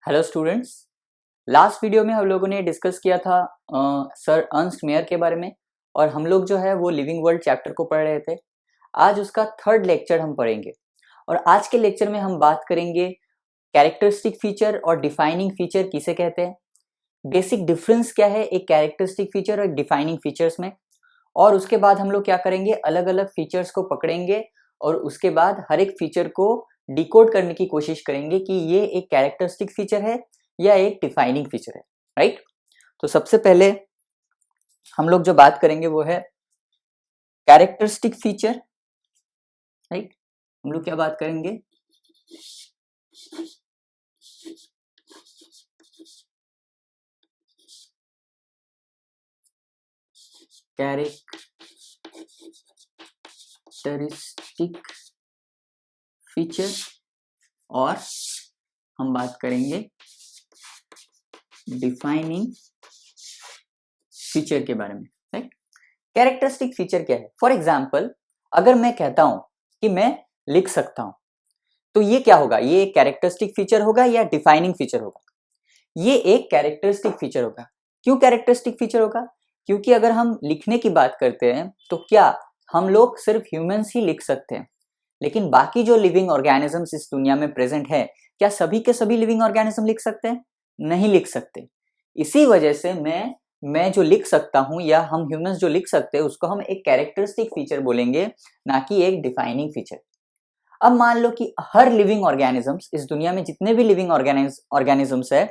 Hello students, last video में हम लोगों ने डिस्कस किया था सर अर्नस्ट मेयर के बारे में और हम लोग जो है वो लिविंग वर्ल्ड चैप्टर को पढ़ रहे थे। आज उसका थर्ड लेक्चर हम पढ़ेंगे और आज के लेक्चर में हम बात करेंगे कैरेक्टरिस्टिक फीचर और डिफाइनिंग फीचर किसे कहते हैं, बेसिक डिफरेंस क्या है एक कैरेक्टरिस्टिक फीचर और एक डिफाइनिंग फीचर्स में, और उसके बाद हम लोग क्या करेंगे अलग अलग फीचर्स को पकड़ेंगे और उसके बाद हर एक फीचर को डिकोड करने की कोशिश करेंगे कि ये एक कैरेक्टरिस्टिक फीचर है या एक डिफाइनिंग फीचर है, राइट। तो सबसे पहले हम लोग जो बात करेंगे वो है कैरेक्टरिस्टिक फीचर, राइट। हम लोग क्या बात करेंगे, कैरेक्टरिस्टिक फीचर और हम बात करेंगे डिफाइनिंग फीचर के बारे में, राइट। कैरेक्टरिस्टिक फीचर क्या है? फॉर एग्जाम्पल अगर मैं कहता हूं कि मैं लिख सकता हूं तो ये क्या होगा, ये एक कैरेक्टरिस्टिक फीचर होगा या डिफाइनिंग फीचर होगा? ये एक कैरेक्टरिस्टिक फीचर होगा। क्यों कैरेक्टरिस्टिक फीचर होगा? क्योंकि अगर हम लिखने की बात करते हैं तो क्या हम लोग सिर्फ ह्यूमंस ही लिख सकते हैं, लेकिन बाकी जो लिविंग ऑर्गेनिजम्स इस दुनिया में प्रेजेंट है क्या सभी के सभी लिविंग ऑर्गेनिज्म लिख सकते हैं? नहीं लिख सकते। इसी वजह से मैं जो लिख सकता हूं या हम ह्यूमंस जो लिख सकते हैं उसको हम एक कैरेक्टरिस्टिक फीचर बोलेंगे, ना कि एक डिफाइनिंग फीचर। अब मान लो कि हर लिविंग ऑर्गेनिजम्स, इस दुनिया में जितने भी लिविंग ऑर्गेनिजम्स है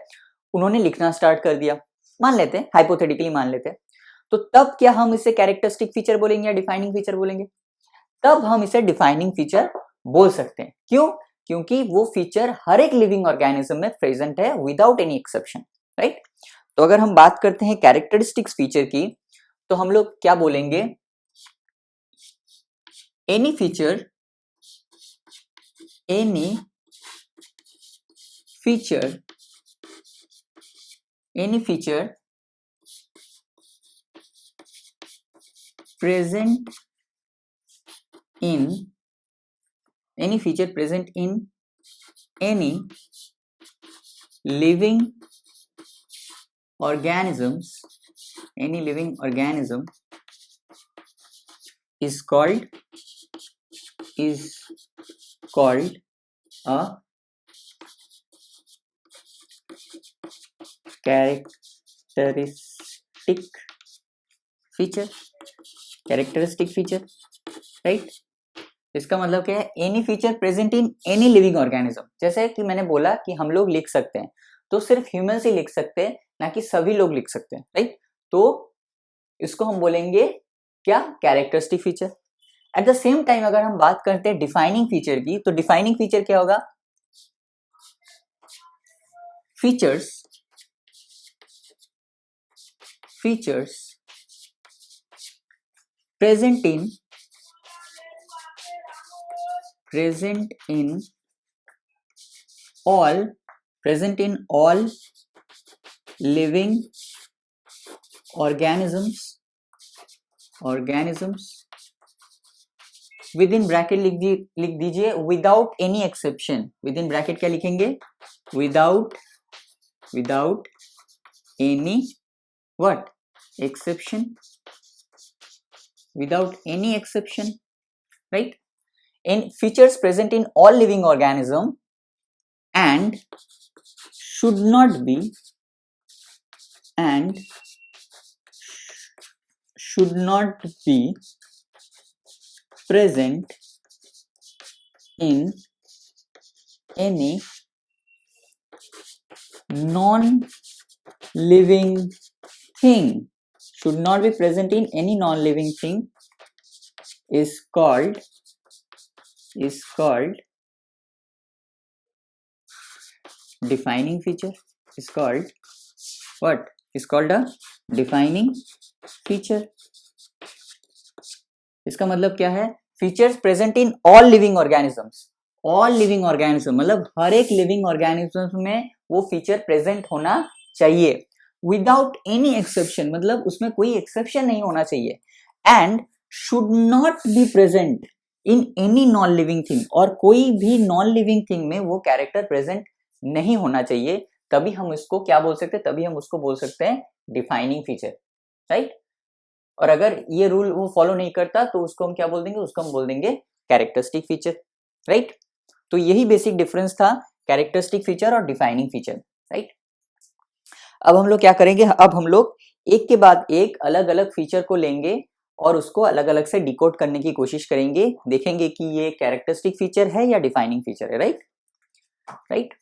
उन्होंने लिखना स्टार्ट कर दिया, मान लेते हैं, हाइपोथेटिकली मान लेते हैं, तो तब क्या हम इसे कैरेक्टरिस्टिक फीचर बोलेंगे या डिफाइनिंग फीचर बोलेंगे? तब हम इसे डिफाइनिंग फीचर बोल सकते हैं। क्यों? क्योंकि वो फीचर हर एक लिविंग ऑर्गेनिज्म में प्रेजेंट है विदाउट एनी एक्सेप्शन, राइट। तो अगर हम बात करते हैं कैरेक्टरिस्टिक्स फीचर की तो हम लोग क्या बोलेंगे, any feature present in any living organism is called a characteristic feature, right. इसका मतलब क्या है, any feature present in any living organism. जैसे कि मैंने बोला कि हम लोग लिख सकते हैं तो सिर्फ ह्यूमंस ही लिख सकते हैं, ना कि सभी लोग लिख सकते हैं, राइट। तो इसको हम बोलेंगे क्या, characteristic feature. At the same time अगर हम बात करते हैं डिफाइनिंग फीचर की तो डिफाइनिंग फीचर क्या होगा, features present in all living organisms with in bracket लिख दीजिए without any exception. With in bracket क्या लिखेंगे, without any what exception, without any exception, right? In features present in all living organism and should not be present in any non-living thing. Should not be present in any non-living thing is called defining feature. Is called what? Is called a defining feature. इसका मतलब क्या है, features present in all living organisms. All living organism मतलब हर एक living organism में वो feature present होना चाहिए विदाउट एनी एक्सेप्शन, मतलब उसमें कोई एक्सेप्शन नहीं होना चाहिए। And should not be present in any non living thing, और कोई भी नॉन लिविंग थिंग में वो कैरेक्टर प्रेजेंट नहीं होना चाहिए, तभी हम इसको क्या बोल सकते हैं, तभी हम उसको बोल सकते हैं डिफाइनिंग फीचर, राइट। और अगर ये रूल वो फॉलो नहीं करता तो उसको हम क्या बोल देंगे, उसको हम बोल देंगे कैरेक्टरिस्टिक फीचर, राइट। तो यही बेसिक डिफरेंस था कैरेक्टरिस्टिक फीचर और डिफाइनिंग फीचर, राइट। अब हम लोग क्या करेंगे, अब हम लोग एक के बाद एक अलग अलग फीचर को लेंगे और उसको अलग अलग से डिकोड करने की कोशिश करेंगे, देखेंगे कि ये कैरेक्टरिस्टिक फीचर है या डिफाइनिंग फीचर है, राइट, राइट।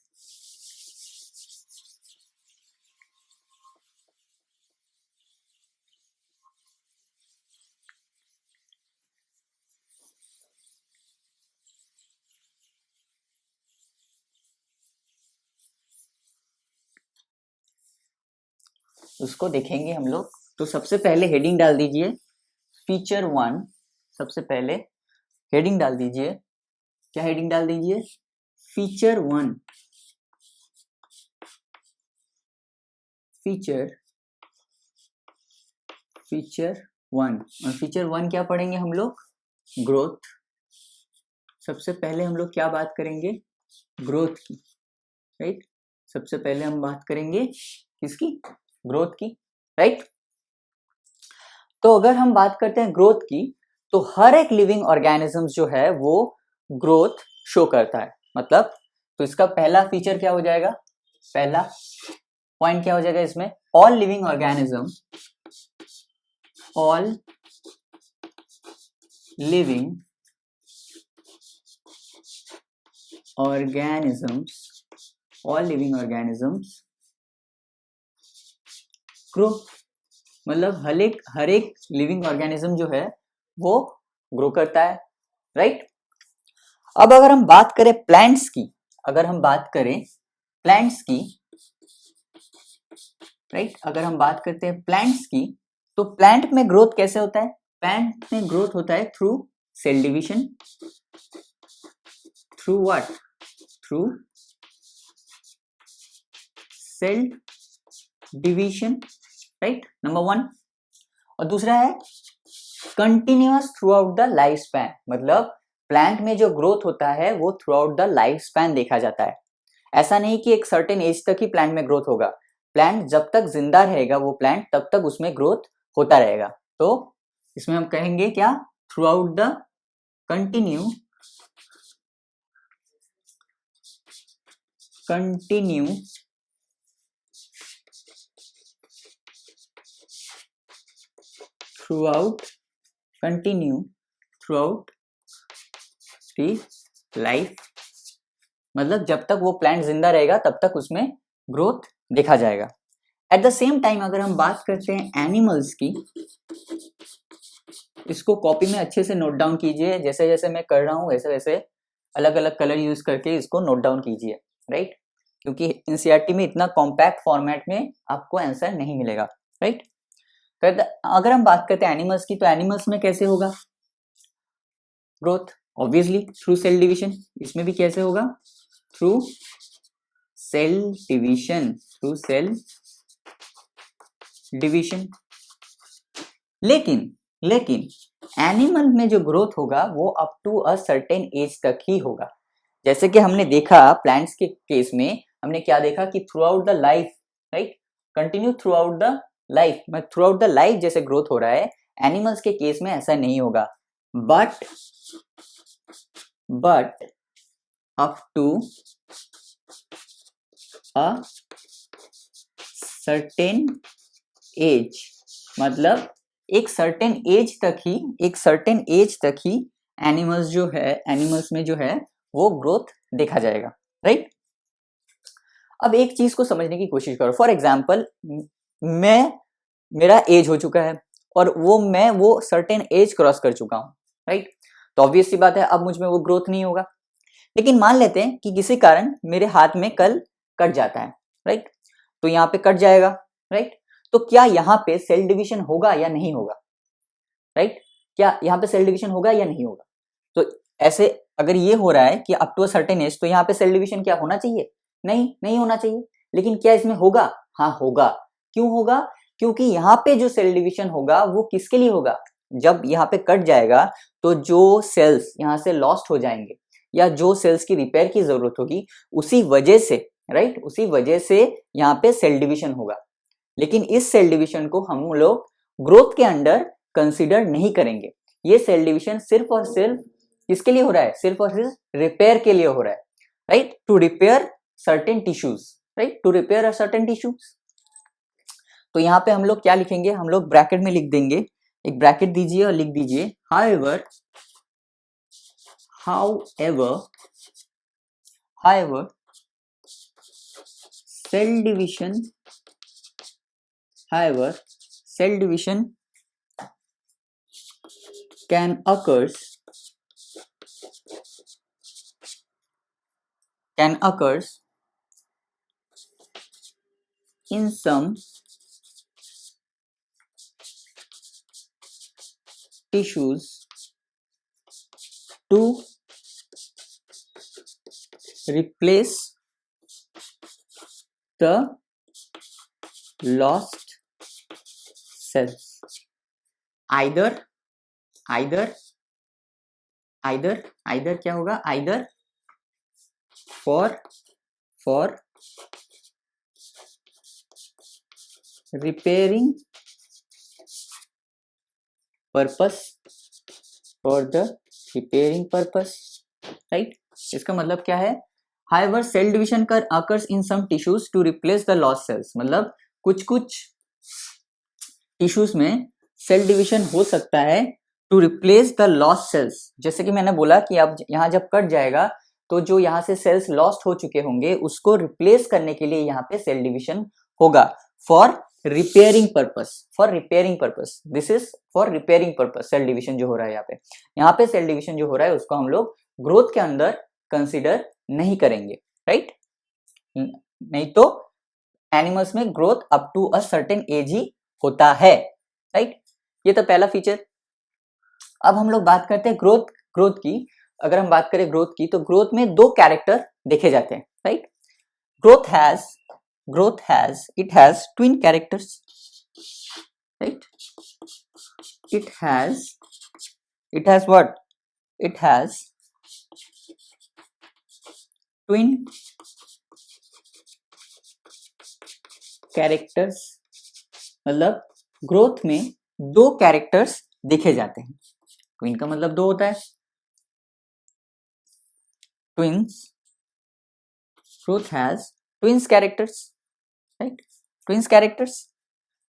उसको देखेंगे हम लोग। तो सबसे पहले हेडिंग डाल दीजिए फीचर 1, सबसे पहले हेडिंग डाल दीजिए, क्या हेडिंग डाल दीजिए, फीचर 1, फीचर 1। और फीचर 1 क्या पढ़ेंगे हम लोग, ग्रोथ। सबसे पहले हम लोग क्या बात करेंगे, ग्रोथ की, राइट। सबसे पहले हम बात करेंगे किसकी, ग्रोथ की, राइट। तो अगर हम बात करते हैं ग्रोथ की, तो हर एक लिविंग ऑर्गेनिज्म जो है वो ग्रोथ शो करता है, मतलब तो इसका पहला फीचर क्या हो जाएगा, पहला पॉइंट क्या हो जाएगा इसमें, all living organism, all living organisms, all living organisms grow, मतलब हर एक लिविंग ऑर्गेनिज्म जो है वो ग्रो करता है, राइट। अब अगर हम बात करें प्लांट्स की, अगर हम बात करें प्लांट्स की, राइट, अगर हम बात करते हैं प्लांट्स की, तो प्लांट में ग्रोथ कैसे होता है, प्लांट में ग्रोथ होता है through cell division, through what, through cell division, right, number 1। और दूसरा है continuous throughout the life span, मतलब प्लांट में जो ग्रोथ होता है वो throughout the life span देखा जाता है। ऐसा नहीं कि एक सर्टेन एज तक ही प्लांट में ग्रोथ होगा, प्लांट जब तक जिंदा रहेगा वो प्लांट तब तक उसमें ग्रोथ होता रहेगा। तो इसमें हम कहेंगे क्या, through out the continue throughout the life, मतलब जब तक वो प्लांट जिंदा रहेगा तब तक उसमें ग्रोथ देखा जाएगा। एट द सेम टाइम अगर हम बात करते हैं एनिमल्स की, इसको कॉपी में अच्छे से नोट डाउन कीजिए, जैसे जैसे मैं कर रहा हूँ वैसे वैसे अलग अलग कलर यूज करके इसको नोट डाउन कीजिए, राइट, क्योंकि एनसीईआरटी में इतना कॉम्पैक्ट फॉर्मेट में आपको आंसर नहीं मिलेगा, राइट। तो अगर हम बात करते हैं एनिमल्स की, तो एनिमल्स में कैसे होगा growth, obviously through cell division, इसमें भी कैसे होगा, through cell division, through cell division. लेकिन एनिमल में जो ग्रोथ होगा वो up to a certain age तक ही होगा। जैसे कि हमने देखा प्लांट्स के केस में, हमने क्या देखा कि through out the life, right, continue through out the life, मतलब थ्रू आउट द लाइफ जैसे ग्रोथ हो रहा है, एनिमल्स के केस में ऐसा नहीं होगा, but up to a certain age, मतलब एक सर्टेन एज तक ही एनिमल्स में जो है वो ग्रोथ देखा जाएगा, राइट। अब एक चीज को समझने की कोशिश करो, फॉर एग्जाम्पल मेरा एज हो चुका है और मैं वो सर्टेन एज क्रॉस कर चुका हूं, राइट। तो ऑब्वियस सी बात है अब मुझ में वो ग्रोथ नहीं होगा। लेकिन मान लेते हैं कि किसी कारण मेरे हाथ में कल कट जाता है, राइट, तो यहाँ पे कट जाएगा, राइट। तो क्या यहाँ पे सेल डिवीजन होगा या नहीं होगा, राइट, क्या यहाँ पे सेल डिवीजन होगा या नहीं होगा। तो ऐसे अगर ये हो रहा है कि up to a certain age, तो यहाँ पे सेल डिवीजन क्या होना चाहिए, नहीं होना चाहिए। लेकिन क्या इसमें होगा, हाँ होगा। क्यों होगा, क्योंकि यहाँ पे जो सेल डिवीजन होगा वो किसके लिए होगा, जब यहाँ पे कट जाएगा तो जो सेल्स यहाँ से लॉस्ट हो जाएंगे या जो सेल्स की रिपेयर की जरूरत होगी, उसी वजह से राइट, उसी वजह से यहाँ पे सेल डिवीजन होगा। लेकिन इस सेल डिवीजन को हम लोग ग्रोथ के अंडर कंसीडर नहीं करेंगे। ये सेल डिवीजन सिर्फ और सिर्फ किसके लिए हो रहा है, सिर्फ और सिर्फ रिपेयर के लिए हो रहा है, right, to repair certain tissues, right, to repair certain tissues. तो यहाँ पे हम लोग क्या लिखेंगे, हम लोग ब्रैकेट में लिख देंगे, एक ब्रैकेट दीजिए और लिख दीजिए however cell division can occurs in some tissues to replace the lost cells, either क्या होगा, either for repairing purpose, for the repairing purpose, right। इसका मतलब क्या है, however cell division occurs in some tissues to replace the lost cells, मतलब कुछ tissues में cell division हो सकता है to replace the lost cells. जैसे कि मैंने बोला कि अब यहाँ जब कट जाएगा तो जो यहाँ से सेल्स लॉस्ट हो चुके होंगे उसको रिप्लेस करने के लिए यहाँ पे सेल डिवीजन होगा for repairing purpose, this is for repairing purpose. Cell division जो हो रहा है यहाँ पे सेल डिवीजन जो हो रहा है उसको हम लोग ग्रोथ के अंदर कंसिडर नहीं करेंगे, राइट। नहीं तो एनिमल्स में growth up to a certain age ही होता है, राइट। ये तो पहला फीचर। अब हम लोग बात करते हैं ग्रोथ की। अगर हम बात करें ग्रोथ की तो ग्रोथ में दो कैरेक्टर देखे जाते हैं, right. Growth has twin characters, right. It has what, it has twin characters, मतलब ग्रोथ में दो कैरेक्टर्स देखे जाते हैं। ट्विन का मतलब दो होता है, growth has twins characters, right, twins characters.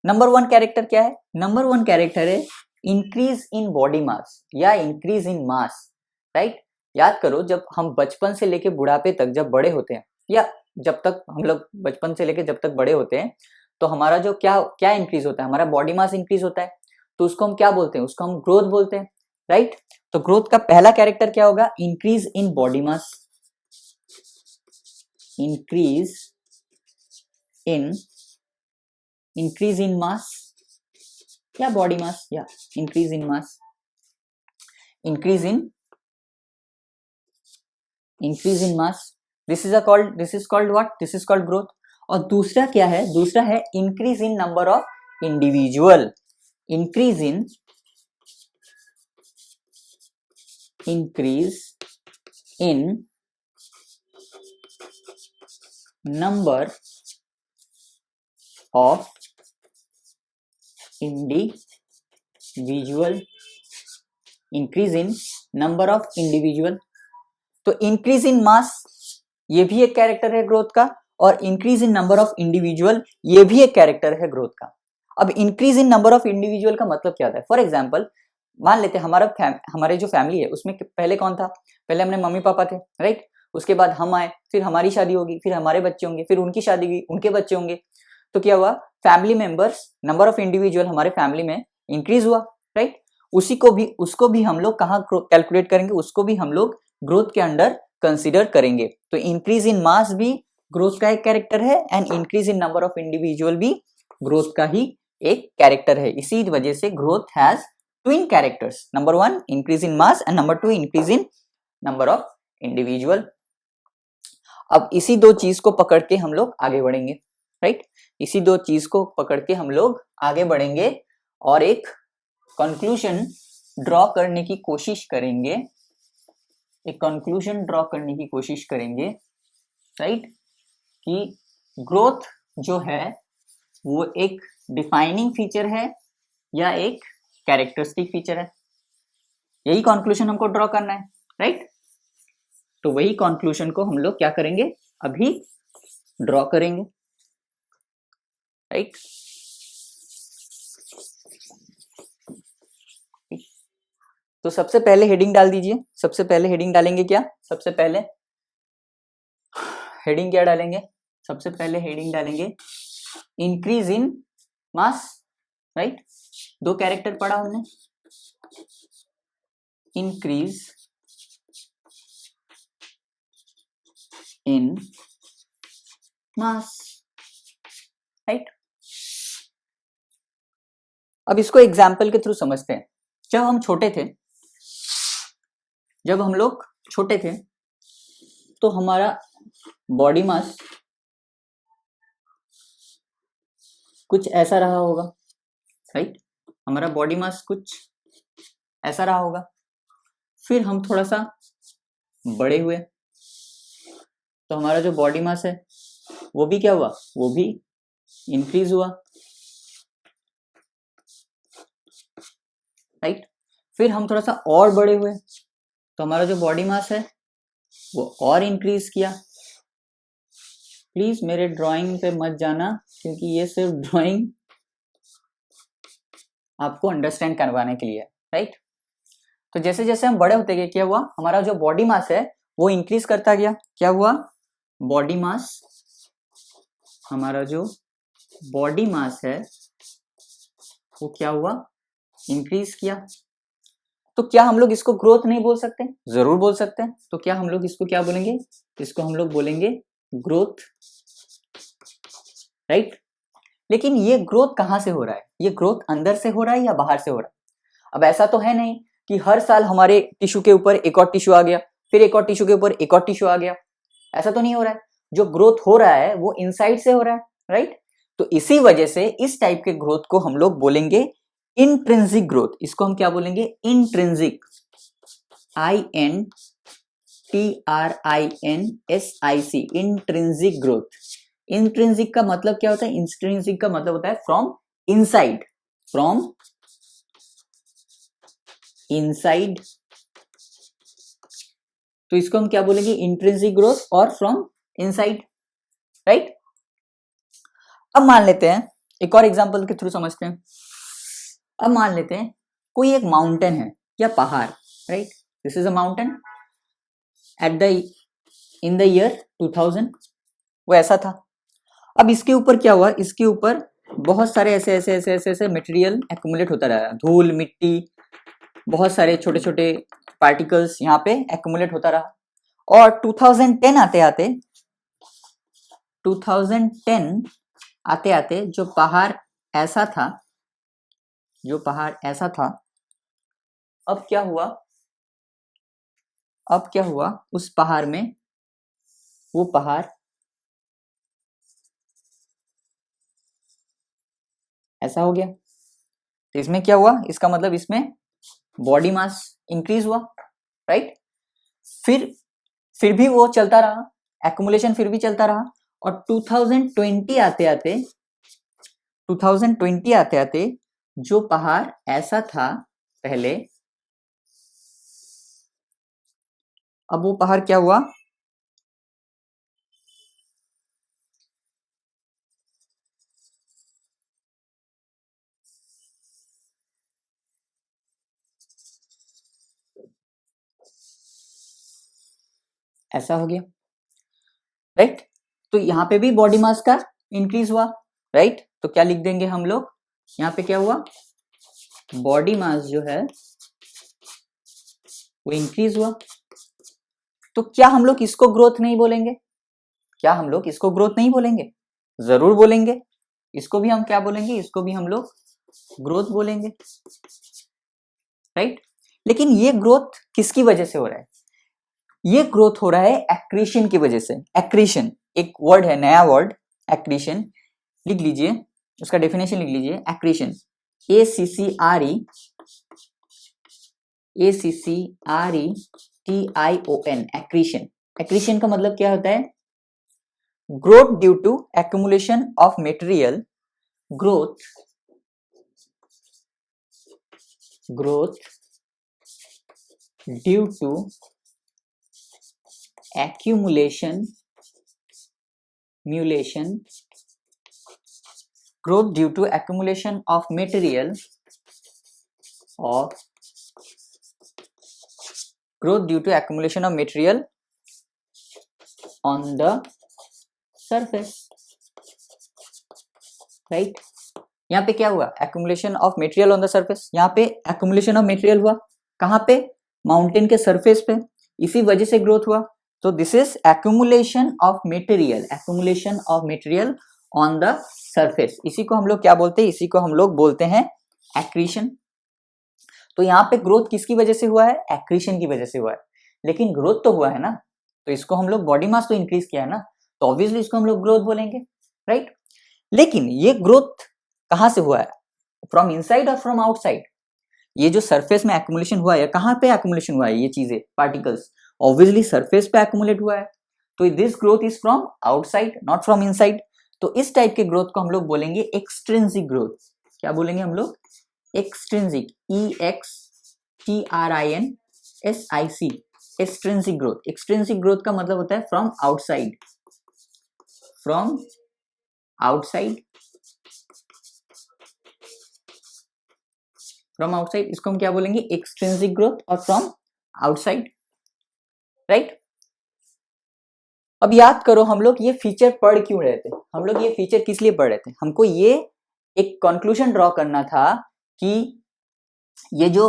Number one character क्या है, नंबर वन कैरेक्टर है इंक्रीज इन बॉडी मास या इंक्रीज इन मास, राइट। याद करो जब हम बचपन से लेके बुढ़ापे तक जब बड़े होते हैं या जब तक हम लोग बचपन से लेके जब तक बड़े होते हैं तो हमारा जो क्या इंक्रीज होता है, हमारा बॉडी मास इंक्रीज होता है, तो उसको हम क्या बोलते हैं, उसको हम ग्रोथ बोलते हैं, राइट। तो ग्रोथ का पहला कैरेक्टर क्या होगा, increase in body mass, increase in mass या बॉडी मास या increase in mass, increase in mass, this is called what, this is called growth. और दूसरा क्या है, दूसरा है increase in number of individual, increase in number of individual, increase in number of individual. तो increase in mass ये भी एक कैरेक्टर है ग्रोथ का, और increase in number of individual ये भी एक कैरेक्टर है ग्रोथ का। अब increase in number of individual का मतलब क्या होता है, फॉर एग्जांपल मान लेते हैं हमारे जो फैमिली है उसमें पहले कौन था, पहले हमने मम्मी पापा थे, राइट। उसके बाद हम आए, फिर हमारी शादी होगी, फिर हमारे बच्चे होंगे, फिर उनकी शादी हुई, उनके बच्चे होंगे। तो क्या हुआ, family members, number of individual हमारे फैमिली में इंक्रीज हुआ, राइट। उसको भी हम लोग कहाँ कैलकुलेट करेंगे, उसको भी हम लोग ग्रोथ के अंडर कंसिडर करेंगे। तो इंक्रीज इन मास भी ग्रोथ का एक कैरेक्टर है and increase in number of individual भी ग्रोथ का ही एक कैरेक्टर है। इसी वजह से growth has twin characters, number one increase in mass and number two increase in number of individual. अब इसी दो चीज को पकड़ के हम लोग आगे बढ़ेंगे, राइट। इसी दो चीज को पकड़ के हम लोग आगे बढ़ेंगे और एक कंक्लूजन ड्रॉ करने की कोशिश करेंगे, राइट, कि ग्रोथ जो है वो एक डिफाइनिंग फीचर है या एक कैरेक्टरिस्टिक फीचर है, यही कंक्लूजन हमको ड्रॉ करना है, राइट। तो वही कंक्लूजन को हम लोग क्या करेंगे, अभी ड्रॉ करेंगे, राइट। तो सबसे पहले हेडिंग डाल दीजिए, सबसे पहले हेडिंग डालेंगे क्या, सबसे पहले हेडिंग क्या डालेंगे, सबसे पहले हेडिंग डालेंगे increase in mass, right. 2 character पढ़ा हमने, इंक्रीज इन मास, राइट। अब इसको एग्जाम्पल के थ्रू समझते हैं। जब हम छोटे थे, जब हम लोग छोटे थे तो हमारा बॉडी मास कुछ ऐसा रहा होगा, राइट। हमारा बॉडी मास कुछ ऐसा रहा होगा, फिर हम थोड़ा सा बड़े हुए तो हमारा जो बॉडी मास है वो भी क्या हुआ, वो भी इंक्रीज हुआ, राइट। फिर हम थोड़ा सा और बड़े हुए तो हमारा जो बॉडी मास है वो और इंक्रीज किया। प्लीज मेरे ड्राइंग पे मत जाना, क्योंकि ये सिर्फ ड्राइंग आपको अंडरस्टैंड करवाने के लिए है, राइट। तो जैसे जैसे हम बड़े होते गए क्या हुआ, हमारा जो बॉडी मास है वो इंक्रीज करता गया। क्या हुआ, बॉडी मास, हमारा जो बॉडी मास है वो क्या हुआ, इंक्रीज किया। तो क्या हम लोग इसको ग्रोथ नहीं बोल सकते, जरूर बोल सकते हैं। तो क्या हम लोग इसको क्या बोलेंगे, इसको हम लोग बोलेंगे ग्रोथ, राइट। लेकिन ये ग्रोथ कहां से हो रहा है, ये ग्रोथ अंदर से हो रहा है या बाहर से हो रहा है। अब ऐसा तो है नहीं कि हर साल हमारे टिश्यू के ऊपर एक और टिश्यू आ गया, फिर एक और टिश्यू के ऊपर एक और टिश्यू आ गया, ऐसा तो नहीं हो रहा है। जो ग्रोथ हो रहा है वो इनसाइड से हो रहा है, राइट। तो इसी वजह से इस टाइप के ग्रोथ को हम लोग बोलेंगे इंट्रिंसिक ग्रोथ। इसको हम क्या बोलेंगे, intrinsic, INTRINSIC, intrinsic growth. Intrinsic का मतलब क्या होता है, इंट्रिंसिक का मतलब होता है फ्रॉम इनसाइड, फ्रॉम इनसाइड। तो इसको हम क्या बोलेंगे, इंट्रिंसिक ग्रोथ और फ्रॉम इनसाइड, राइट। अब मान लेते हैं, एक और एग्जांपल के थ्रू समझते हैं। अब मान लेते हैं कोई एक माउंटेन है या पहाड़, right. This is a mountain at the in the year 2000, वो ऐसा था। अब इसके ऊपर क्या हुआ, इसके ऊपर बहुत सारे ऐसे ऐसे ऐसे ऐसे ऐसे मटेरियल एक्यूमुलेट होता रहा, धूल मिट्टी, बहुत सारे छोटे छोटे पार्टिकल्स यहाँ पे एक्यूमुलेट होता रहा। और 2010 आते आते 2010 आते आते जो पहाड़ ऐसा था, जो पहाड़ ऐसा था, अब क्या हुआ, अब क्या हुआ उस पहाड़ में, वो पहाड़ ऐसा हो गया। तो इसमें क्या हुआ, इसका मतलब इसमें बॉडी मास इंक्रीज हुआ, राइट। फिर भी वो चलता रहा, एक्यूमुलेशन फिर भी चलता रहा। और 2020 आते आते 2020 आते आते जो पहाड़ ऐसा था पहले, अब वो पहाड़ क्या हुआ, ऐसा हो गया, राइट। तो यहाँ पे भी बॉडी मास का इंक्रीज हुआ, राइट। तो क्या लिख देंगे हम लोग, यहाँ पे क्या हुआ, बॉडी मास जो है वो इंक्रीज हुआ। तो क्या हम लोग इसको ग्रोथ नहीं बोलेंगे, क्या हम लोग इसको ग्रोथ नहीं बोलेंगे, जरूर बोलेंगे। इसको भी हम क्या बोलेंगे, इसको भी हम लोग ग्रोथ बोलेंगे, राइट। लेकिन ये ग्रोथ किसकी वजह से हो रहा है, ये ग्रोथ हो रहा है एक्रीशन की वजह से। एक्रीशन एक वर्ड है, नया वर्ड, एक्रीशन। लिख लीजिए, उसका डेफिनेशन लिख लीजिए, एक्रीशन, ACCRETION, एक्रीशन। एक्रीशन का मतलब क्या होता है, growth due to accumulation of material, growth due to accumulation growth due to accumulation of material on the surface, right? यहाँ पे क्या हुआ? accumulation of material on the surface. यहाँ पे accumulation of material हुआ कहाँ पे? माउंटेन के सरफेस पे, इसी वजह से ग्रोथ हुआ. तो this is accumulation of material on the surface. इसी को हम लोग क्या बोलते हैं? इसी को हम लोग बोलते हैं accretion. तो यहाँ पे ग्रोथ किसकी वजह से हुआ है? accretion की वजह से हुआ है. लेकिन ग्रोथ तो हुआ है ना, तो इसको हम लोग बॉडी मास तो इंक्रीज किया है ना, तो ऑब्वियसली इसको हम लोग ग्रोथ बोलेंगे, राइट? लेकिन ये ग्रोथ कहाँ से हुआ है? फ्रॉम इनसाइड और फ्रॉम आउटसाइड? ये जो सरफेस में एक्यूमुलेशन हुआ है, कहाँ पे एक्यूमुलेशन हुआ है? ये चीजें, पार्टिकल्स, ऑब्वियसली सरफेस पे एक्यूमुलेट हुआ है. तो this growth is from outside, not from inside. तो इस टाइप के ग्रोथ को हम लोग बोलेंगे एक्सट्रिंसिक ग्रोथ. क्या बोलेंगे हम लोग? Extrinsic, EXTRINSIC, extrinsic growth. Extrinsic growth का मतलब होता है फ्रॉम आउटसाइड, इसको हम क्या बोलेंगे? एक्सट्रिंसिक ग्रोथ, और फ्रॉम आउटसाइड, राइट? अब याद करो, हम लोग ये फीचर पढ़ क्यों रहे थे? हम लोग ये फीचर किस लिए पढ़ रहे थे? हमको ये एक कंक्लूजन ड्रॉ करना था कि ये जो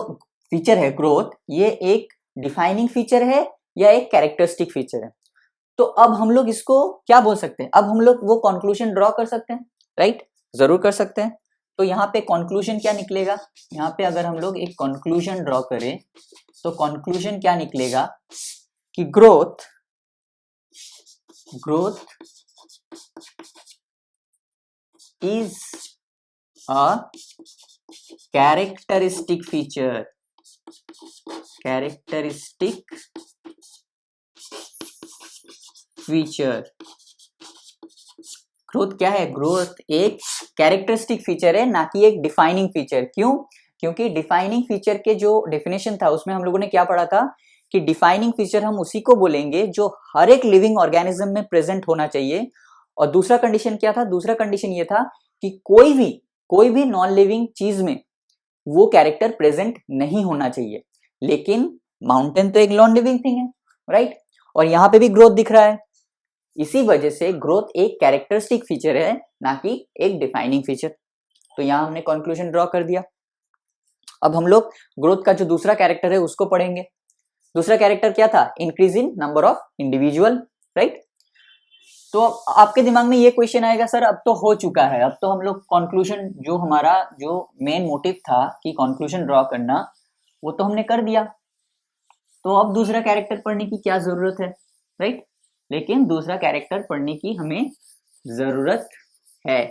फीचर है ग्रोथ, ये एक डिफाइनिंग फीचर है या एक कैरेक्टरिस्टिक फीचर है. तो अब हम लोग इसको क्या बोल सकते हैं? अब हम लोग वो कंक्लूजन ड्रॉ कर सकते हैं, राइट? जरूर कर सकते हैं. तो यहाँ पे कंक्लूजन क्या निकलेगा? यहाँ पे अगर हम लोग एक कंक्लूजन ड्रॉ करें तो कंक्लूजन क्या निकलेगा कि growth is a characteristic feature. Growth क्या है? ग्रोथ एक कैरेक्टरिस्टिक फीचर है, ना कि एक डिफाइनिंग फीचर. क्यों? क्योंकि डिफाइनिंग फीचर के जो डेफिनेशन था उसमें हम लोगों ने क्या पढ़ा था कि डिफाइनिंग फीचर हम उसी को बोलेंगे जो हर एक लिविंग ऑर्गेनिज्म में प्रेजेंट होना चाहिए. और दूसरा कंडीशन क्या था? दूसरा कंडीशन ये था कि कोई भी नॉन लिविंग चीज में वो कैरेक्टर प्रेजेंट नहीं होना चाहिए. लेकिन माउंटेन तो एक नॉन लिविंग थिंग है, राइट? और यहाँ पे भी ग्रोथ दिख रहा है. इसी वजह से ग्रोथ एक कैरेक्टरिस्टिक फीचर है, ना कि एक डिफाइनिंग फीचर. तो यहाँ हमने कंक्लूजन ड्रॉ कर दिया. अब हम लोग ग्रोथ का जो दूसरा कैरेक्टर है उसको पढ़ेंगे. दूसरा कैरेक्टर क्या था? Increase in number of individual, right? तो आपके दिमाग में ये क्वेश्चन आएगा, सर अब तो हो चुका है, अब तो हम लोग कंक्लूजन, जो हमारा जो मेन मोटिव था कि कंक्लूजन ड्रॉ करना, वो तो हमने कर दिया, तो अब दूसरा कैरेक्टर पढ़ने की क्या जरूरत है, राइट? लेकिन दूसरा कैरेक्टर पढ़ने की हमें जरूरत है,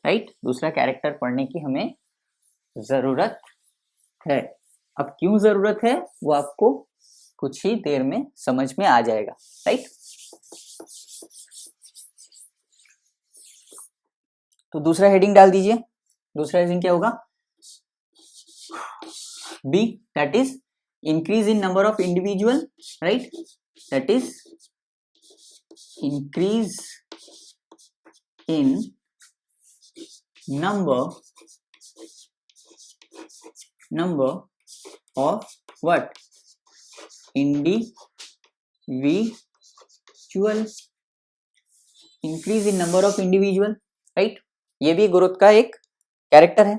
राइट? दूसरा कैरेक्टर पढ़ने की हमें जरूरत है. अब क्यों जरूरत है वो आपको कुछ ही देर में समझ में आ जाएगा, राइट? तो दूसरा हेडिंग डाल दीजिए. दूसरा हेडिंग क्या होगा? B, that is increase in number of individual, right? That is increase in number of what? Individual. Increase in number of individual, right? ये भी ग्रोथ का एक कैरेक्टर है,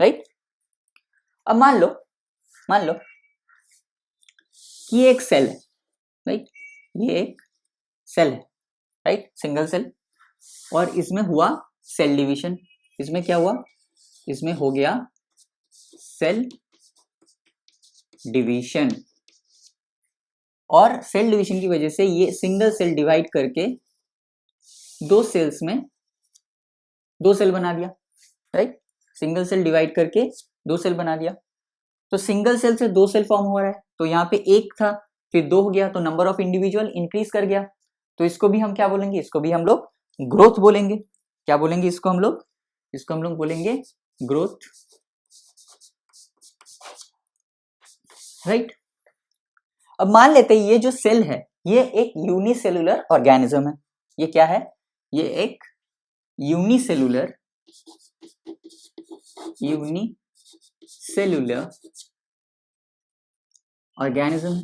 राइट? अब मान लो कि एक सेल है, राइट? ये एक सेल है, राइट? सिंगल सेल, और इसमें हुआ सेल डिवीजन. इसमें क्या हुआ? इसमें हो गया सेल डिवीजन. और सेल डिवीजन की वजह से ये सिंगल सेल डिवाइड करके दो सेल्स में दो सेल बना दिया, राइट? सिंगल सेल डिवाइड करके दो सेल बना दिया. तो सिंगल सेल से दो सेल फॉर्म हो रहा है, तो यहाँ पे एक था, फिर दो हो गया, तो नंबर ऑफ इंडिविजुअल इंक्रीज कर गया. तो इसको भी हम क्या बोलेंगे, इसको भी हम लोग ग्रोथ बोलेंगे। क्या बोलेंगे इसको हम लोग, इसको हम लोग बोलेंगे ग्रोथ, राइट। अब मान लेते हैं ये जो सेल है ये एक यूनिसेलुलर ऑर्गेनिज्म है। ये क्या है, ये एक यूनिसेलुलर ऑर्गेनिज्म है,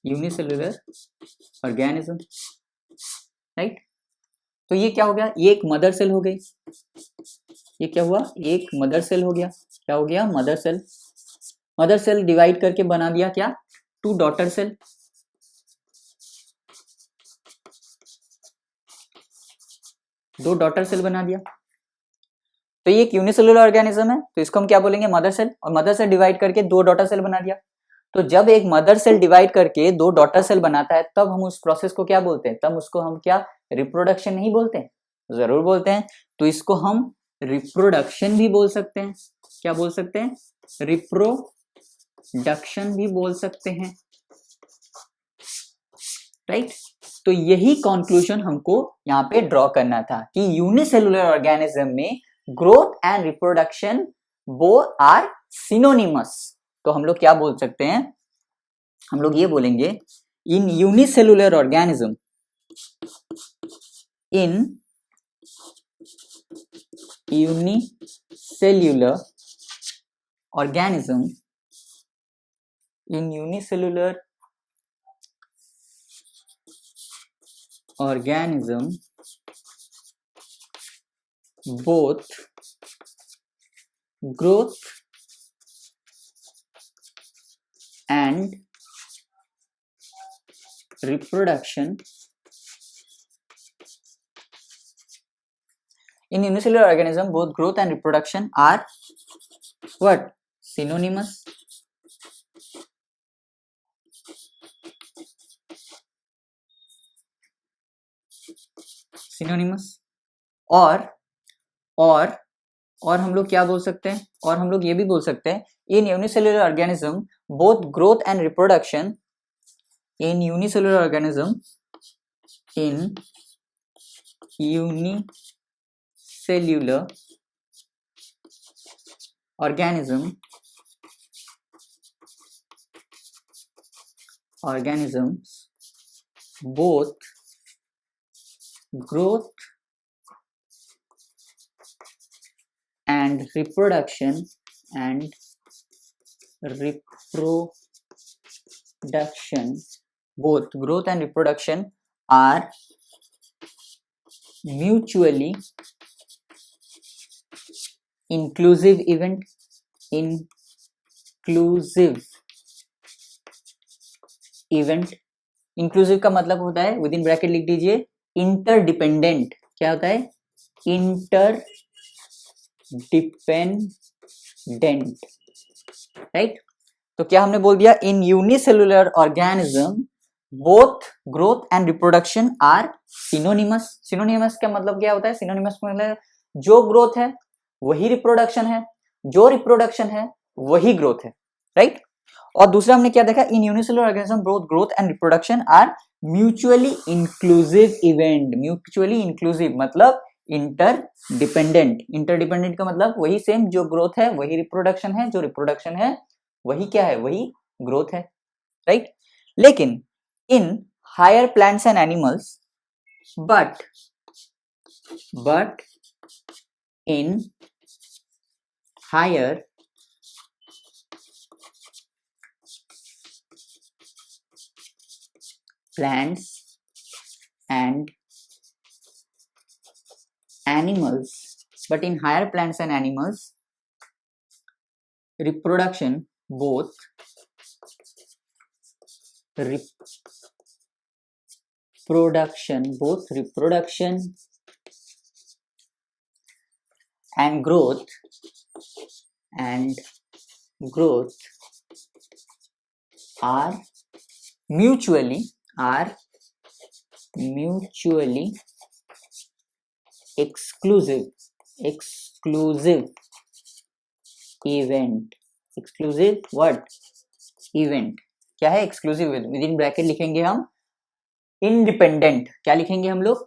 यूनिसेलुलर ऑर्गेनिज्म, राइट। तो ये क्या हो गया, ये एक मदर सेल हो गई। ये क्या हुआ, एक मदर सेल हो गया। क्या हो गया, mother cell. Mother cell divide करके बना दिया क्या, 2 डॉटर सेल। दो डॉटर सेल बना दिया। तो ये एक यूनिसेलुलर ऑर्गेनिज्म है, तो इसको हम क्या बोलेंगे, मदर सेल। और मदर सेल डिवाइड करके 2 डॉटर सेल बना दिया। तो जब एक मदर सेल डिवाइड करके 2 डॉटर सेल बनाता है तब हम उस प्रोसेस को क्या बोलते हैं, तब उसको हम क्या रिप्रोडक्शन नहीं बोलते हैं, जरूर बोलते हैं। तो इसको हम रिप्रोडक्शन भी बोल सकते हैं। क्या बोल सकते हैं, रिप्रोडक्शन भी बोल सकते हैं, राइट। तो यही कंक्लूजन हमको यहाँ पे ड्रॉ करना था कि यूनिसेलुलर ऑर्गेनिज्म में growth and reproduction both are synonymous. तो हम लोग क्या बोल सकते हैं, हम लोग ये बोलेंगे इन unicellular organism, in unicellular organism, in unicellular organism both growth and reproduction, in unicellular organism both growth and reproduction are what, synonymous, synonymous. और हम लोग क्या बोल सकते हैं, और हम लोग ये भी बोल सकते हैं इन unicellular organism both growth and reproduction, in unicellular organism, in unicellular organism both growth and reproduction both growth and reproduction are mutually inclusive event, inclusive का मतलब होता है, विद इन ब्रैकेट लिख दीजिए, इंटरडिपेंडेंट। क्या होता है, इंटरडिपेंडेंट, राइट। तो क्या हमने बोल दिया, in unicellular organism both growth and reproduction are synonymous. Synonymous का मतलब क्या होता है, सिनोनिमस मतलब जो ग्रोथ है वही रिप्रोडक्शन है, जो रिप्रोडक्शन है वही ग्रोथ है, राइट। और दूसरा हमने क्या देखा, in unicellular organism both growth and reproduction are mutually inclusive event. Mutually inclusive मतलब इंटरडिपेंडेंट। इंटरडिपेंडेंट का मतलब वही सेम, जो ग्रोथ है वही रिप्रोडक्शन है, जो रिप्रोडक्शन है वही क्या है, वही ग्रोथ है, राइट। लेकिन in higher plants and animals, but in higher plants and animals, but in higher plants and animals, reproduction both reproduction and growth are mutually exclusive event, exclusive what, event। क्या है, exclusive with in bracket लिखेंगे हम independent, क्या लिखेंगे हम लोग,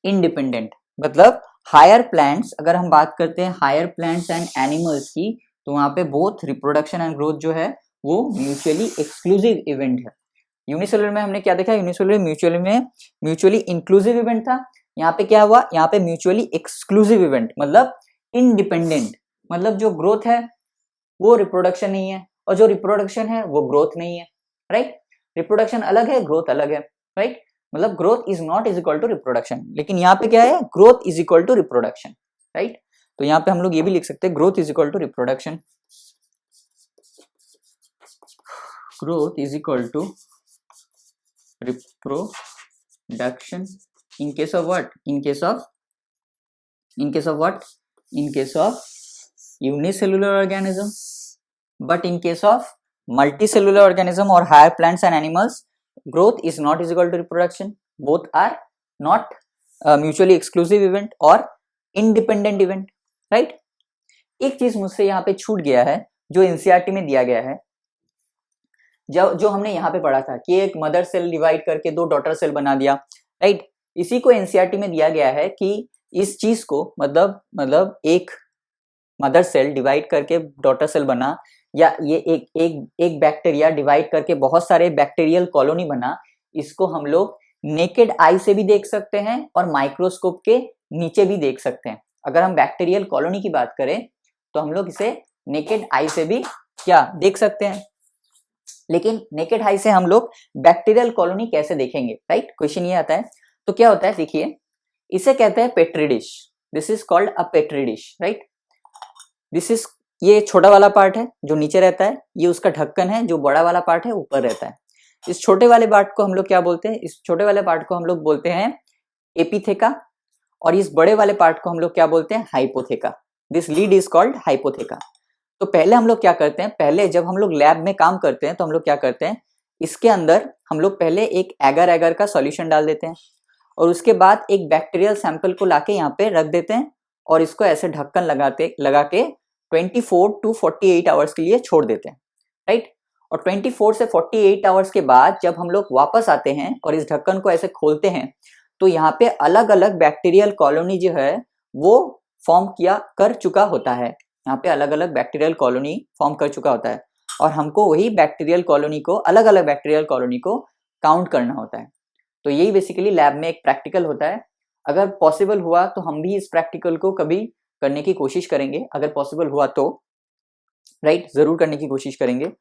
independent मतलब higher plants, अगर हम बात करते हैं हायर प्लांट्स एंड एनिमल्स की, तो वहां पे बोथ रिप्रोडक्शन एंड ग्रोथ जो है वो म्यूचुअली एक्सक्लूसिव इवेंट है। यूनिसेलुलर में हमने क्या देखा, यूनिसेलुलर म्यूचुअली इंक्लूसिव इवेंट था, यहाँ पे क्या हुआ, यहाँ पे म्यूचुअली एक्सक्लूसिव इवेंट मतलब इंडिपेंडेंट, मतलब जो ग्रोथ है वो रिप्रोडक्शन नहीं है और जो रिप्रोडक्शन है वो ग्रोथ नहीं है, राइट। रिप्रोडक्शन अलग है, ग्रोथ अलग है, राइट। मतलब growth is not is equal to reproduction, लेकिन यहाँ पे क्या है, growth is equal to reproduction, right. तो यहाँ पे हम लोग ये भी लिख सकते हैं growth is equal to reproduction, growth is equal to reproduction in case of what, in case of what, in case of unicellular organism, but in case of multicellular organism or higher plants and animals, growth is not is equal to reproduction, both are not mutually exclusive event or independent event, right। एक चीज मुझसे यहाँ पे छूट गया है जो NCERT में दिया गया है, जो हमने यहाँ पे पढ़ा था कि एक मदर सेल डिवाइड करके दो डॉटर सेल बना दिया, राइट। इसी को एनसीईआरटी में दिया गया है कि इस चीज को मतलब एक मदर सेल डिवाइड करके डॉटर सेल बना, या ये एक बैक्टीरिया डिवाइड करके बहुत सारे बैक्टीरियल कॉलोनी बना, इसको हम लोग नेकेड आई से भी देख सकते हैं और माइक्रोस्कोप के नीचे भी देख सकते हैं। अगर हम बैक्टीरियल कॉलोनी की बात करें तो हम लोग इसे नेकेड आई से भी क्या देख सकते हैं, लेकिन नेकेड आई से हम लोग बैक्टीरियल कॉलोनी कैसे देखेंगे, राइट। क्वेश्चन ये आता है। तो क्या होता है, देखिए इसे कहते हैं petri dish, this is called a petri dish, right. This is, ये छोटा वाला पार्ट है जो नीचे रहता है, ये उसका ढक्कन है, जो बड़ा वाला पार्ट है ऊपर रहता है। इस छोटे वाले पार्ट को हम लोग क्या बोलते हैं, इस छोटे वाले पार्ट को हम लोग बोलते हैं एपिथेका, और इस बड़े वाले पार्ट को हम लोग क्या बोलते हैं, hypotheca. This lid is called hypotheca. तो पहले हम लोग क्या करते हैं, पहले जब हम लोग लैब में काम करते हैं तो हम लोग क्या करते हैं, इसके अंदर हम लोग पहले एक एगर का सॉल्यूशन डाल देते हैं और उसके बाद एक बैक्टीरियल सैंपल को लाके यहाँ पे रख देते हैं और इसको ऐसे ढक्कन लगा के 24 to 48 आवर्स के लिए छोड़ देते हैं, राइट। और 24 से 48 आवर्स के बाद जब हम लोग वापस आते हैं और इस ढक्कन को ऐसे खोलते हैं तो यहाँ पे अलग अलग बैक्टीरियल कॉलोनी जो है वो फॉर्म कर चुका होता है, यहाँ पे अलग अलग बैक्टीरियल कॉलोनी फॉर्म कर चुका होता है और हमको वही बैक्टीरियल कॉलोनी को, अलग अलग बैक्टीरियल कॉलोनी को काउंट करना होता है। तो यही बेसिकली लैब में एक प्रैक्टिकल होता है। अगर पॉसिबल हुआ तो हम भी इस प्रैक्टिकल को कभी करने की कोशिश करेंगे, अगर पॉसिबल हुआ तो, राइट, जरूर करने की कोशिश करेंगे।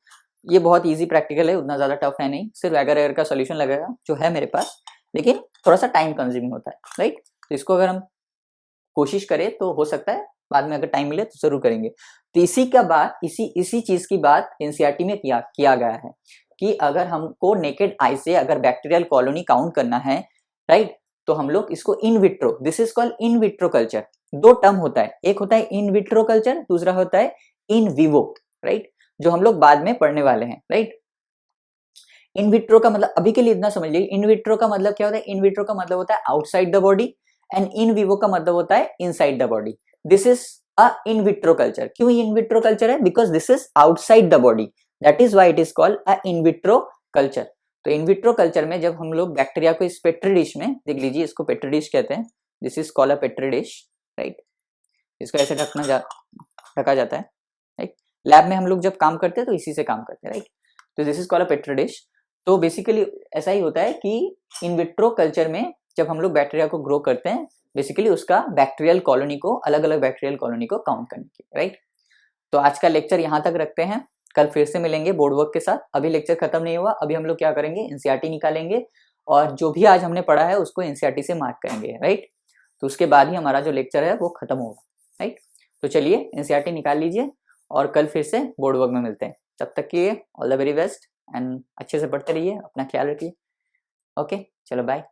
ये बहुत इजी प्रैक्टिकल है, उतना ज्यादा टफ है नहीं, सिर्फ एगर का सॉल्यूशन लगेगा जो है मेरे पास, लेकिन थोड़ा सा टाइम कंज्यूमिंग होता है, राइट। तो इसको अगर हम कोशिश करें तो हो सकता है बाद में अगर टाइम मिले तो जरूर करेंगे। तो इसी का बात, इसी चीज की बात एनसीईआरटी में किया गया है कि अगर हमको नेकेड आई से अगर बैक्टीरियल कॉलोनी काउंट करना है, राइट, तो हम लोग इसको in vitro, this is called in vitro culture. दो टर्म होता है, एक होता है इन विट्रो कल्चर, दूसरा होता है इन विवो, राइट, जो हम लोग बाद में पढ़ने वाले हैं, राइट। इन विट्रो का मतलब अभी के लिए इतना समझ लीजिए, इन विट्रो का मतलब क्या होता है, इन विट्रो का मतलब होता है outside the body and in vivo का मतलब होता है inside the body. This is a in vitro culture. क्यों इन विट्रो कल्चर है, because this is outside the body, that is why it is called a in vitro culture. तो in vitro culture में जब हम लोग bacteria को इस petri dish में, देख लीजिए इसको पेट्री डिश कहते हैं, this is called a petri dish, right. इसको ऐसे ढका जाता है, राइट। लैब में हम लोग जब काम करते हैं तो इसी से काम करते हैं, राइट। तो this is called a petri dish. तो बेसिकली ऐसा ही होता है कि इन विट्रो कल्चर में जब हम लोग बैक्टीरिया को ग्रो करते हैं, बेसिकली उसका बैक्टीरियल कॉलोनी को, अलग अलग बैक्टीरियल कॉलोनी को काउंट करने की, राइट। तो आज का लेक्चर यहाँ तक रखते हैं, कल फिर से मिलेंगे बोर्ड वर्क के साथ। अभी लेक्चर खत्म नहीं हुआ, अभी हम लोग क्या करेंगे, एनसीईआरटी निकालेंगे और जो भी आज हमने पढ़ा है उसको एनसीईआरटी से मार्क करेंगे, राइट। तो उसके बाद ही हमारा जो लेक्चर है वो खत्म होगा, राइट। तो चलिए एनसीईआरटी निकाल लीजिए और कल फिर से बोर्ड वर्क में मिलते हैं। तब तक के लिए all the very best and अच्छे से पढ़ते रहिए, अपना ख्याल रखिए। ओके, चलो बाय।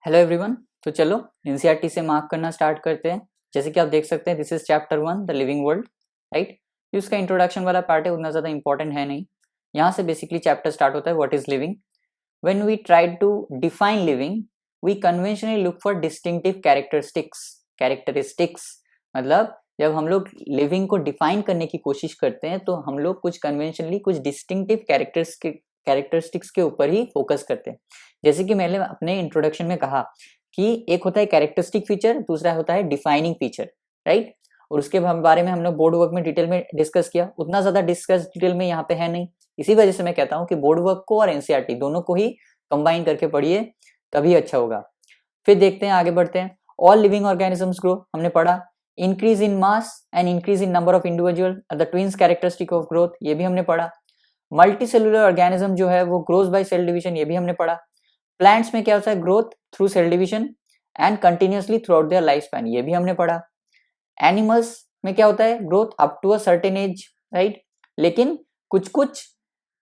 हेलो एवरीवन, तो चलो एनसीईआरटी से मार्क करना स्टार्ट करते हैं। जैसे कि आप देख सकते हैं, this is chapter 1 the living world, right. इसका इंट्रोडक्शन वाला पार्ट है, उतना ज़्यादा इंपॉर्टेंट है नहीं। यहाँ से बेसिकली चैप्टर स्टार्ट होता है what is living. when we try to define living we conventionally look for distinctive characteristics मतलब जब हम लोग लिविंग को डिफाइन करने की कोशिश करते हैं तो हम लोग कुछ कन्वेंशनली कुछ डिस्टिंक्टिव कैरेक्टरिस्टिक्स के ऊपर ही फोकस करते हैं। जैसे कि मैंने अपने इंट्रोडक्शन में कहा कि एक होता है कैरेक्टरिस्टिक फीचर, दूसरा होता है डिफाइनिंग फीचर, राइट। और उसके बारे में हमने बोर्ड वर्क में डिटेल में डिस्कस किया, उतना ज्यादा डिस्कस डिटेल में यहाँ पे है नहीं। इसी वजह से मैं कहता हूँ कि बोर्ड वर्क को और एनसीईआरटी दोनों को ही कंबाइन करके पढ़िए, तभी अच्छा होगा। फिर देखते हैं, आगे बढ़ते हैं। ऑल लिविंग ऑर्गेनिजम्स ग्रो, हमने पढ़ा। Increase in mass and increase in number of individual the twins characteristic of growth, ये भी हमने पढ़ा। मल्टी सेलुलर ऑर्गेनिज्म जो है वो ग्रोज बाय सेल डिवीजन, ये भी हमने पढ़ा। प्लांट्स में क्या होता है, growth through cell division and continuously throughout their life span, ये भी हमने पढ़ा। एनिमल्स में क्या होता है, growth up to a certain age, right. लेकिन कुछ कुछ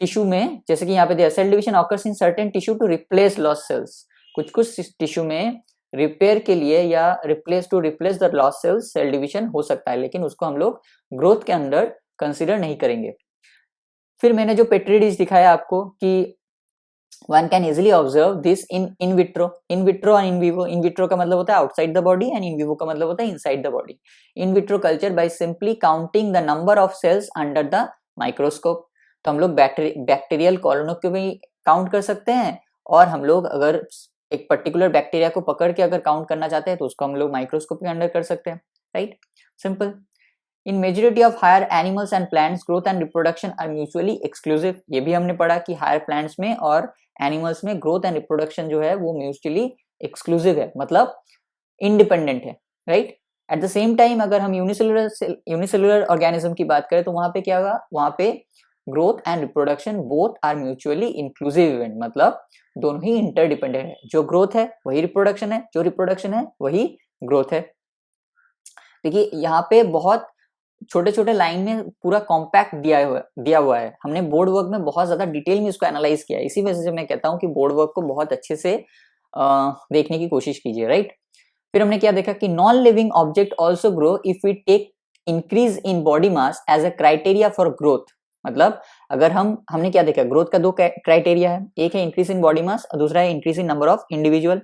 टिश्यू में, जैसे कि यहाँ पे दिया cell division occurs in certain tissue to replace lost cells, कुछ कुछ टिश्यू में रिपेयर के लिए या replace the lost cells cell division हो सकता है, लेकिन उसको हम लोग ग्रोथ के अंदर कंसिडर नहीं करेंगे। फिर मैंने जो पेट्री डिश दिखाया आपको कि one can easily observe this in vitro और in vivo। in vitro का मतलब होता है outside the body and in vivo का मतलब होता है inside the body। in vitro culture by simply counting the number of cells under the microscope, तो हम लोग बैक्टीरियल कॉलोनी को भी काउंट कर सकते हैं, और हम लोग अगर एक पर्टिकुलर बैक्टीरिया को पकड़ के अगर काउंट करना चाहते हैं तो उसको हम लोग माइक्रोस्कोप के अंडर कर सकते हैं, right, simple. In majority of higher animals and plants growth and reproduction are mutually exclusive, ये भी हमने पढ़ा कि हायर प्लांट्स में और एनिमल्स में ग्रोथ एंड रिप्रोडक्शन जो है वो म्यूचुअली एक्सक्लूसिव है, मतलब इंडिपेंडेंट है, right. At the same time अगर हम यूनिसेलुलर ऑर्गेनिज्म की बात करें तो वहां पे क्या होगा, वहां पे growth and reproduction both are mutually inclusive event, मतलब दोनों ही इंटरडिपेंडेंट है। जो ग्रोथ है वही रिप्रोडक्शन है, जो रिप्रोडक्शन है वही ग्रोथ है। देखिए यहाँ पे बहुत छोटे छोटे लाइन में पूरा कॉम्पैक्ट दिया हुआ है। हमने बोर्ड वर्क में बहुत ज्यादा डिटेल में इसको एनालाइज किया है, इसी वजह से मैं कहता हूँ कि बोर्ड वर्क को बहुत अच्छे से देखने की कोशिश कीजिए, राइट। फिर हमने क्या देखा कि non living object also grow if we take increase in body mass as a criteria for growth, मतलब अगर हमने क्या देखा, ग्रोथ का दो क्राइटेरिया है, एक है इंक्रीज इन बॉडी मास और दूसरा है increase in number of individual.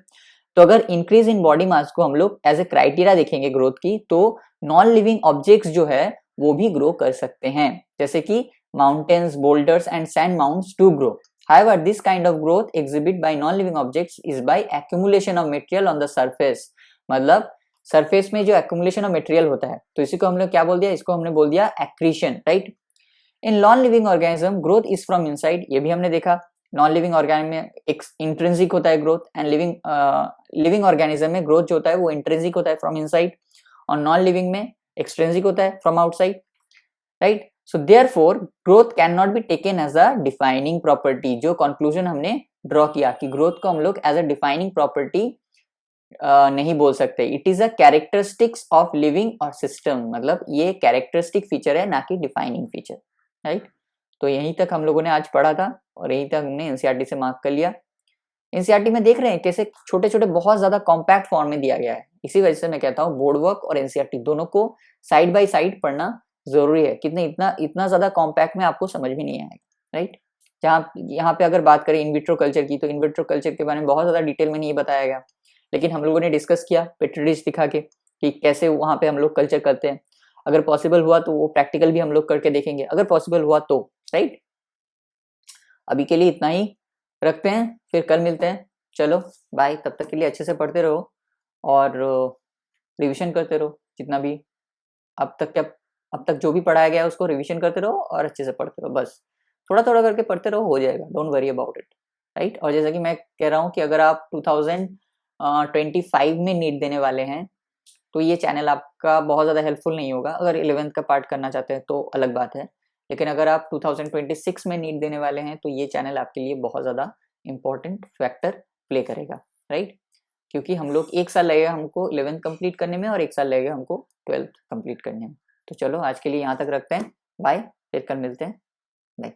तो अगर इंक्रीज इन बॉडी मास को हम लोग एज ए क्राइटेरिया देखेंगे ग्रोथ की, तो नॉन लिविंग ऑब्जेक्ट्स जो है वो भी ग्रो कर सकते हैं, जैसे कि mountains, boulders and sand mounts do grow. However, this kind of growth exhibit by non-living objects is by accumulation of material on the surface, मतलब सरफेस में जो accumulation of material होता है, तो इसी को हम लोग क्या बोल दिया, इसको हमने बोल दिया accretion, right. In non living organism growth is from inside, ये भी हमने देखा। नॉन लिविंग ऑर्गेनिज्म में एक इंट्रिंसिक होता है ग्रोथ, एंड लिविंग ऑर्गेनिज्म में ग्रोथ जो होता है वो इंट्रिंसिक होता है फ्रॉम इनसाइड, और नॉन लिविंग में एक्सट्रिंसिक होता है from outside, right. So therefore growth cannot be taken as a defining property, जो कंक्लूजन हमने ड्रॉ किया कि ग्रोथ को हम लोग एज अ डिफाइनिंग प्रॉपर्टी नहीं बोल सकते। It is a characteristics of living और सिस्टम, मतलब ये कैरेक्टरिस्टिक फीचर है ना कि डिफाइनिंग फीचर, राइट। तो यहीं तक हम लोगों ने आज पढ़ा था और यहीं तक हमने एनसीईआरटी से मार्क कर लिया। एनसीईआरटी में देख रहे हैं कैसे छोटे छोटे बहुत ज्यादा कॉम्पैक्ट फॉर्म में दिया गया है, इसी वजह से मैं कहता हूँ बोर्ड वर्क और एनसीईआरटी दोनों को साइड बाय साइड पढ़ना जरूरी है, कितने इतना ज्यादा कॉम्पैक्ट में आपको समझ भी नहीं आएगा, राइट। जहाँ यहाँ पे अगर बात करें इनविट्रो कल्चर की, तो इनविट्रो कल्चर के बारे में बहुत ज्यादा डिटेल में नहीं बताया गया, लेकिन हम लोगों ने डिस्कस किया पेट्री डिश दिखा के कि कैसे वहां पे हम लोग कल्चर करते हैं। अगर पॉसिबल हुआ तो वो प्रैक्टिकल भी हम लोग करके देखेंगे, अगर पॉसिबल हुआ तो, राइट। अभी के लिए इतना ही रखते हैं, फिर कल मिलते हैं। चलो बाय, तब तक के लिए अच्छे से पढ़ते रहो और रिवीजन करते रहो, जितना भी अब तक जो भी पढ़ाया गया है उसको रिवीजन करते रहो और अच्छे से पढ़ते रहो, बस थोड़ा थोड़ा करके पढ़ते रहो, हो जाएगा, don't worry about it, right. और जैसा कि मैं कह रहा हूँ कि अगर आप 2025 में नीट देने वाले हैं तो ये चैनल आपका बहुत ज़्यादा हेल्पफुल नहीं होगा। अगर 11th का पार्ट करना चाहते हैं तो अलग बात है, लेकिन अगर आप 2026 में नीट देने वाले हैं तो ये चैनल आपके लिए बहुत ज़्यादा इंपॉर्टेंट फैक्टर प्ले करेगा, राइट। क्योंकि हम लोग 1 साल लगेगा हमको 11th कंप्लीट करने में और 1 साल लगेगा हमको 12th कंप्लीट करने में। तो चलो आज के लिए यहाँ तक रखते हैं, बाय, फिर कल मिलते हैं, बाय।